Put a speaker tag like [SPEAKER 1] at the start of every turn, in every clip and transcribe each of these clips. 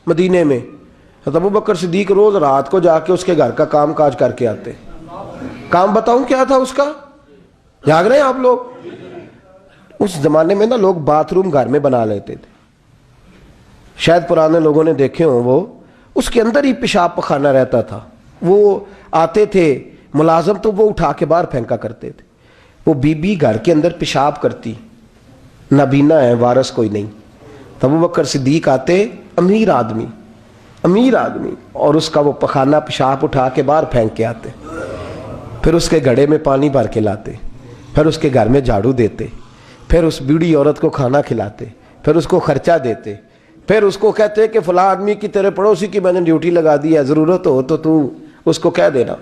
[SPEAKER 1] مدینے میں. حضرت ابو بکر صدیق روز رات کو جا کے اس کے گھر کا کام کاج کر کے آتے. کام بتاؤں کیا تھا اس کا؟ جاگ رہے ہیں آپ لوگ؟ اس زمانے میں نا لوگ باتھ روم گھر میں بنا لیتے تھے. شاید پرانے لوگوں نے دیکھے ہوں, وہ اس کے اندر ہی پیشاب پخانہ رہتا تھا. وہ آتے تھے ملازم تو وہ اٹھا کے باہر پھینکا کرتے تھے. وہ بی بی گھر کے اندر پیشاب کرتی, نابینا ہے, وارث کوئی نہیں. تو ابو بکر صدیق آتے, امیر آدمی, اور اس کا وہ پخانہ پیشاب اٹھا کے باہر پھینک کے آتے. پھر اس کے گھڑے میں پانی بھر کے لاتے, پھر اس کے گھر میں جھاڑو دیتے, پھر اس بوڑھی عورت کو کھانا کھلاتے, پھر اس کو خرچہ دیتے, پھر اس کو کہتے کہ فلاں آدمی کی تیرے پڑوسی کی میں نے ڈیوٹی لگا دی ہے, ضرورت ہو تو اس کو کہہ دینا.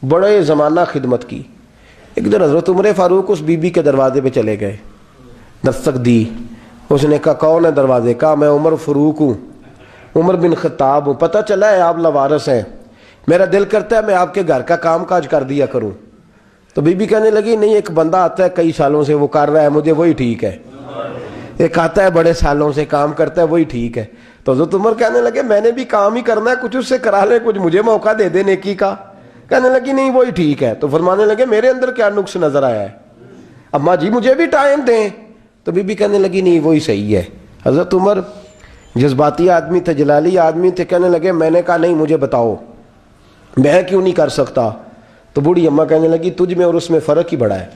[SPEAKER 1] بڑے زمانہ خدمت کی. ایک دن حضرت عمر فاروق اس بی بی کے دروازے پہ چلے گئے, دستک دی. اس نے کہا کون ہے دروازے؟ کہا میں عمر فاروق ہوں, عمر بن خطاب ہوں. پتہ چلا ہے آپ لوارث ہیں, میرا دل کرتا ہے میں آپ کے گھر کا کام کاج کر دیا کروں. تو بی بی کہنے لگی نہیں, ایک بندہ آتا ہے کئی سالوں سے وہ کر رہا ہے, مجھے وہی ٹھیک ہے. ایک آتا ہے بڑے سالوں سے کام کرتا ہے, وہی ٹھیک ہے. تو حضرت عمر کہنے لگے میں نے بھی کام ہی کرنا ہے, کچھ اس سے کرا لیں, کچھ مجھے موقع دے دے نیکی کا. کہنے لگی نہیں وہی ٹھیک ہے. تو فرمانے لگے میرے اندر کیا نقص نظر آیا ہے, اماں جی مجھے بھی ٹائم دیں. تو بی بی کہنے لگی نہیں وہی صحیح ہے. حضرت عمر جذباتی آدمی تھے, جلالی آدمی تھے. کہنے لگے میں نے کہا نہیں مجھے بتاؤ میں کیوں نہیں کر سکتا. تو بوڑھی اماں کہنے لگی تجھ میں اور اس میں فرق ہی بڑا ہے.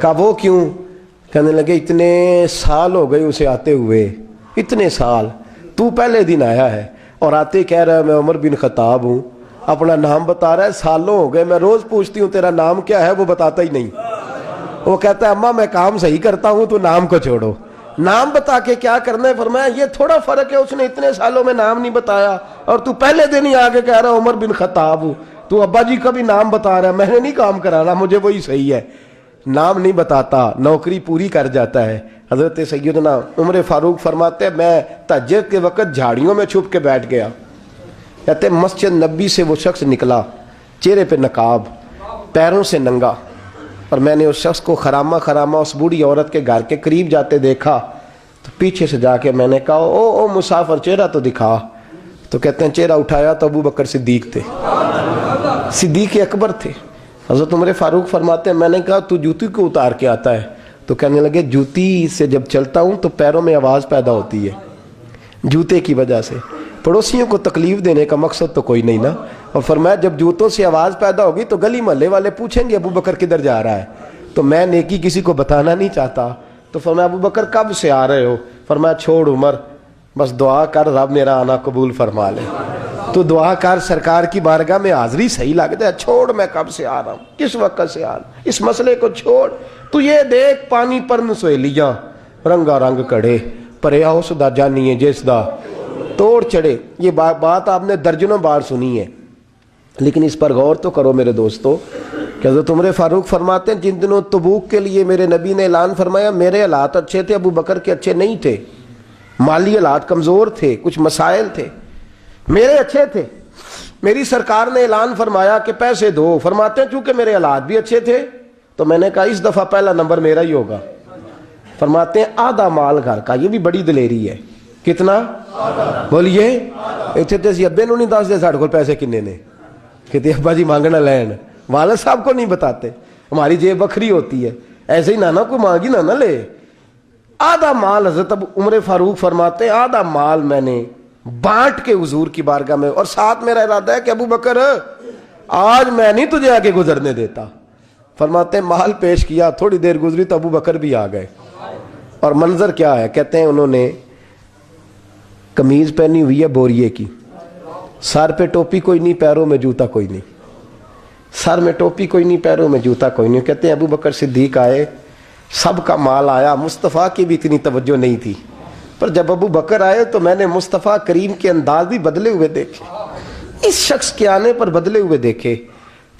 [SPEAKER 1] کہا وہ کیوں؟ کہنے لگے اتنے سال ہو گئے اسے آتے ہوئے, اتنے سال, تو پہلے دن آیا ہے اور آتے کہہ رہا ہے میں عمر بن خطاب ہوں, اپنا نام بتا رہا ہے. سالوں ہو گئے میں روز پوچھتی ہوں تیرا نام کیا ہے, وہ بتاتا ہی نہیں. وہ کہتا ہے اماں میں کام صحیح کرتا ہوں, تو نام کو چھوڑو, نام بتا کے کیا کرنا ہے. فرمایا یہ تھوڑا فرق ہے, اس نے اتنے سالوں میں نام نہیں بتایا اور تو پہلے دن ہی آگے کہہ رہا عمر بن خطاب ہوں. تو ابا جی کا بھی نام بتا رہا ہے, میں نے نہیں کام کرانا, مجھے وہی صحیح ہے. نام نہیں بتاتا, نوکری پوری کر جاتا ہے. حضرت سیدنا عمر فاروق فرماتے ہیں میں تہجد کے وقت جھاڑیوں میں چھپ کے بیٹھ گیا. کہتے مسجد نبی سے وہ شخص نکلا, چہرے پہ نقاب, پیروں سے ننگا, اور میں نے اس شخص کو خرامہ اس بوڑھی عورت کے گھر کے قریب جاتے دیکھا. تو پیچھے سے جا کے میں نے کہا او مسافر چہرہ تو دکھا. تو کہتے ہیں چہرہ اٹھایا تو ابو بکر صدیق تھے, صدیق اکبر تھے. حضرت عمر فاروق فرماتے ہیں میں نے کہا تو جوتی کو اتار کے آتا ہے؟ تو کہنے لگے جوتی سے جب چلتا ہوں تو پیروں میں آواز پیدا ہوتی ہے, جوتے کی وجہ سے. پڑوسیوں کو تکلیف دینے کا مقصد تو کوئی نہیں نا. اور فرمایا جب جوتوں سے آواز پیدا ہوگی تو گلی محلے والے پوچھیں گے ابو بکر کدھر جا رہا ہے, تو میں نیکی کسی کو بتانا نہیں چاہتا. تو فرمایا ابو بکر کب سے آ رہے ہو؟ فرمایا چھوڑ عمر, بس دعا کر رب میرا آنا قبول فرما لے. تو دعا کر سرکار کی بارگاہ میں حاضری صحیح لگتا ہے. چھوڑ میں کب سے آ رہا ہوں, کس وقت سے آ رہا ہوں, اس مسئلے کو چھوڑ. تو یہ دیکھ پانی پر نسویلیاں رنگا رنگ کڑے, پریا اس دا جانی ہے جس دا توڑ چڑھے. یہ بات آپ نے درجنوں بار سنی ہے, لیکن اس پر غور تو کرو میرے دوستو کہ حضرت عمر فاروق فرماتے ہیں جن دنوں تبوک کے لیے میرے نبی نے اعلان فرمایا میرے حالات اچھے تھے, ابو بکر کے اچھے نہیں تھے. مالی حالات کمزور تھے, کچھ مسائل تھے, میرے اچھے تھے. میری سرکار نے اعلان فرمایا کہ پیسے دو. فرماتے ہیں چونکہ میرے حالات بھی اچھے تھے تو میں نے کہا اس دفعہ پہلا نمبر میرا ہی ہوگا. فرماتے ہیں آدھا مال گھر کا, یہ بھی بڑی دلیری ہے. کتنا؟ بولیے. اتنے تو ابے نو نہیں دس دے ساڑھے کو پیسے کنے نے, کہتے ابا جی مانگنا لین, والد صاحب کو نہیں بتاتے, ہماری جیب بکھری ہوتی ہے, ایسے ہی نانا کو مانگی نانا لے. آدھا مال حضرت عمر فاروق فرماتے ہیں آدھا مال میں نے بانٹ کے حضور کی بارگاہ میں, اور ساتھ میرا ارادہ ہے کہ ابو بکر آج میں نہیں تجھے آگے گزرنے دیتا. فرماتے ہیں مال پیش کیا, تھوڑی دیر گزری تو ابو بکر بھی آ گئے. اور منظر کیا ہے؟ کہتے ہیں انہوں نے قمیض پہنی ہوئی ہے بوریے کی, سر پہ ٹوپی کوئی نہیں, پیروں میں جوتا کوئی نہیں. سر میں ٹوپی کوئی نہیں, پیروں میں جوتا کوئی نہیں. کہتے ہیں ابو بکر صدیق آئے, سب کا مال آیا, مصطفیٰ کی بھی اتنی توجہ نہیں تھی, پر جب ابو بکر آئے تو میں نے مصطفیٰ کریم کے انداز بھی بدلے ہوئے دیکھے, اس شخص کے آنے پر بدلے ہوئے دیکھے.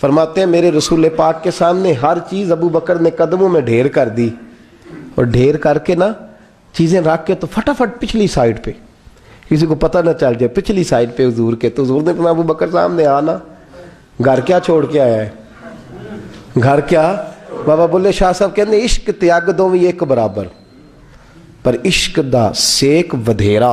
[SPEAKER 1] فرماتے ہیں میرے رسول پاک کے سامنے ہر چیز ابو بکر نے قدموں میں ڈھیر کر دی, اور ڈھیر کر کے نا چیزیں رکھ کے تو فٹافٹ پچھلی سائڈ پہ, کسی کو پتہ نہ چل جائے, پچھلی سائڈ پہ حضور کے. تو حضور نے فرمایا ابو بکر سامنے آنا, گھر کیا چھوڑ کے آیا ہے؟ گھر کیا؟ بابا بلے شاہ صاحب کہتے ہیں عشق تیاگ دو ایک برابر, پر عشق دا سیک ودھیرا